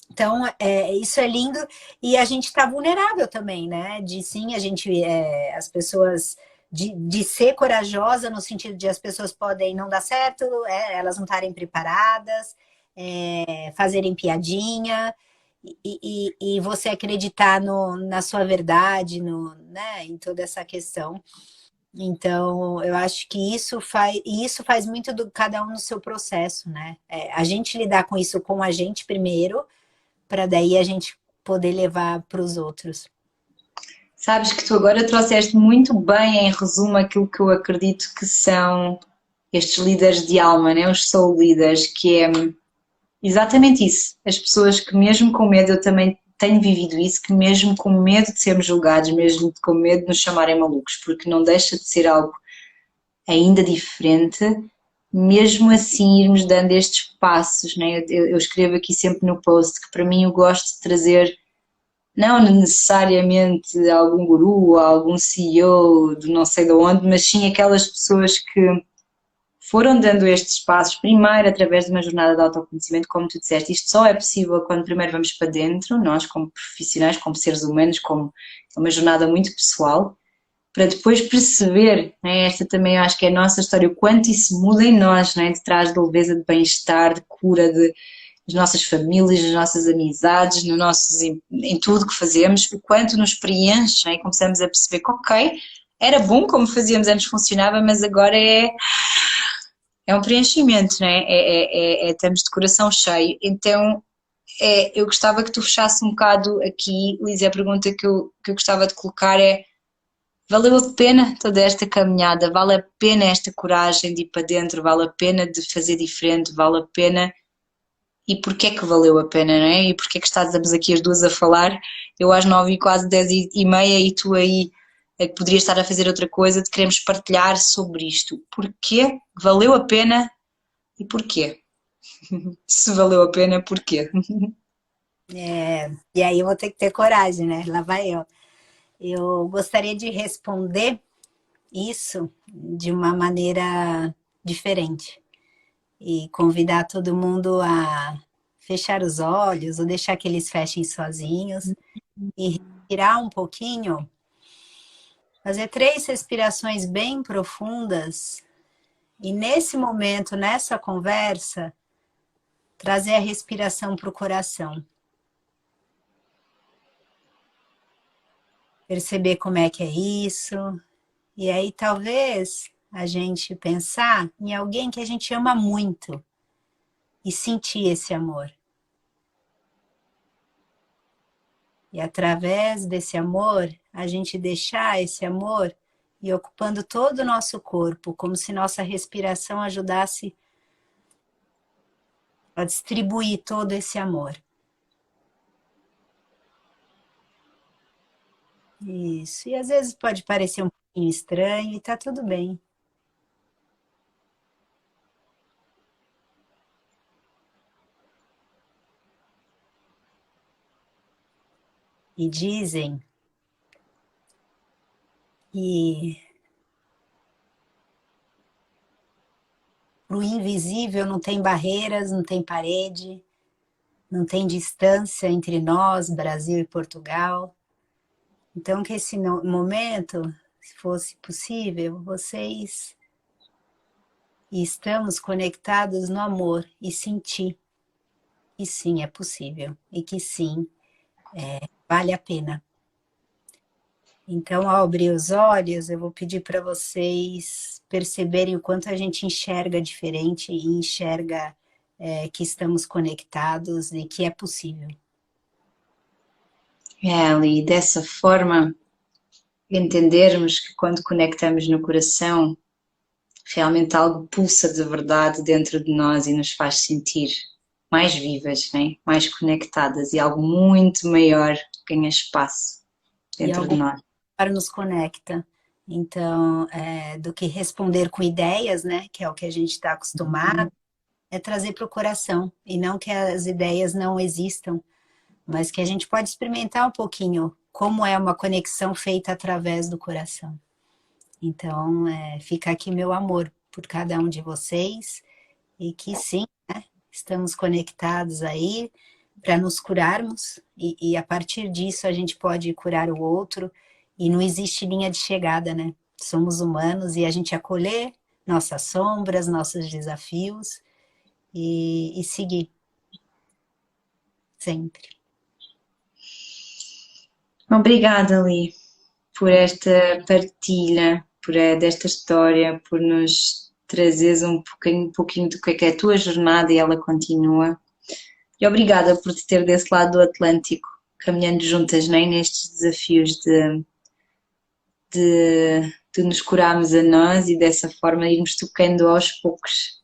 Então, isso é lindo e a gente está vulnerável também, né? De sim, a gente, as pessoas, de ser corajosa no sentido de as pessoas podem não dar certo, elas não estarem preparadas, fazerem piadinha e você acreditar na sua verdade, né? Em toda essa questão. Então, eu acho que isso faz muito do cada um no seu processo, né? A gente lidar com isso com a gente primeiro para daí a gente poder levar para os outros. sabes que tu agora trouxeste muito bem em resumo aquilo que eu acredito que são estes líderes de alma, né? Os soul leaders, que é exatamente isso. As pessoas que mesmo com medo, eu também tenho vivido isso, que mesmo com medo de sermos julgados, mesmo com medo de nos chamarem malucos, porque não deixa de ser algo ainda diferente, mesmo assim irmos dando estes passos, né? Eu escrevo aqui sempre no post que para mim eu gosto de trazer não necessariamente algum guru ou algum CEO de não sei de onde, mas sim aquelas pessoas que foram dando estes passos, primeiro através de uma jornada de autoconhecimento, como tu disseste, isto só é possível quando primeiro vamos para dentro, nós como profissionais, como seres humanos, como é uma jornada muito pessoal, para depois perceber, né, esta também eu acho que é a nossa história, o quanto isso muda em nós, né, de trás de leveza, de bem-estar, de cura das nossas famílias, das nossas amizades, no nossos, em tudo que fazemos, o quanto nos preenche, né, e começamos a perceber que ok, era bom como fazíamos antes, funcionava, mas agora é um preenchimento, né? Estamos de coração cheio. Então, eu gostava que tu fechasse um bocado aqui, Luísa, a pergunta que eu gostava de colocar é: valeu a pena toda esta caminhada? Vale a pena esta coragem de ir para dentro? Vale a pena de fazer diferente? Vale a pena? E porquê que valeu a pena, não é? E porquê que estamos aqui as duas a falar? Eu às 9 e quase 10h30 e tu aí que poderias estar a fazer outra coisa, de queremos partilhar sobre isto. Porquê valeu a pena e porquê? Se valeu a pena, porquê? E aí eu vou ter que ter coragem, né? Lá vai eu. Eu gostaria de responder isso de uma maneira diferente. e convidar todo mundo a fechar os olhos ou deixar que eles fechem sozinhos e respirar um pouquinho, fazer 3 respirações bem profundas e nesse momento, nessa conversa, trazer a respiração para o coração. Perceber como é que é isso. E aí talvez a gente pensar em alguém que a gente ama muito e sentir esse amor. E através desse amor, a gente deixar esse amor e ocupando todo o nosso corpo, como se nossa respiração ajudasse a distribuir todo esse amor. Isso. E às vezes pode parecer um pouquinho estranho e tá tudo bem. E dizem que o invisível não tem barreiras, não tem parede, não tem distância entre nós, Brasil e Portugal. Então, que esse momento, se fosse possível, vocês estamos conectados no amor e sentir que sim, é possível e que sim, vale a pena. Então, ao abrir os olhos, eu vou pedir para vocês perceberem o quanto a gente enxerga diferente e enxerga que estamos conectados e que é possível. Ali, dessa forma, entendermos que quando conectamos no coração, realmente algo pulsa de verdade dentro de nós e nos faz sentir mais vivas, né? Mais conectadas, e algo muito maior ganha espaço dentro de nós. Nos conecta. Então, do que responder com ideias, né, que é o que a gente está acostumado, é trazer para o coração. E não que as ideias não existam, mas que a gente pode experimentar um pouquinho como é uma conexão feita através do coração. Então, fica aqui meu amor por cada um de vocês e que sim, né, estamos conectados aí para nos curarmos e a partir disso a gente pode curar o outro e não existe linha de chegada, né? Somos humanos e a gente acolher nossas sombras, nossos desafios e seguir sempre. Obrigada, Li, por esta partilha, desta história, por nos trazeres um pouquinho do que é a tua jornada e ela continua. E obrigada por te ter desse lado do Atlântico, caminhando juntas, né, nestes desafios de nos curarmos a nós e dessa forma irmos tocando aos poucos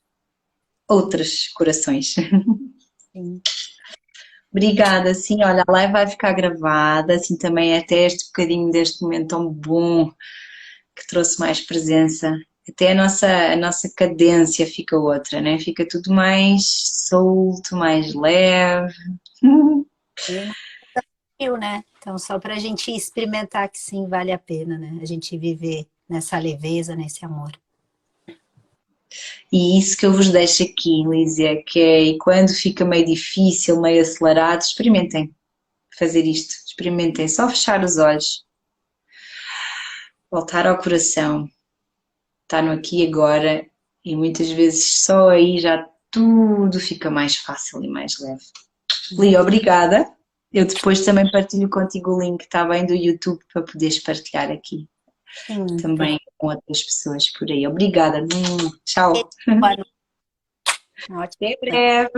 outros corações. Sim. Obrigada, sim, olha, a live vai ficar gravada, assim também até este bocadinho deste momento tão bom que trouxe mais presença. Até a nossa cadência fica outra, né? Fica tudo mais solto, mais leve. Né? Então, só para a gente experimentar que sim, vale a pena, né? A gente viver nessa leveza, nesse amor. E isso que eu vos deixo aqui, Lísia, que é, e quando fica meio difícil, meio acelerado, experimentem fazer isto, experimentem só fechar os olhos, voltar ao coração, estar no aqui e agora, e muitas vezes só aí já tudo fica mais fácil e mais leve. Li, obrigada. Eu depois também partilho contigo o link, está bem, do YouTube, para poderes partilhar aqui. Sim, também com outras pessoas por aí. Obrigada. Tchau. Ótimo. Até breve.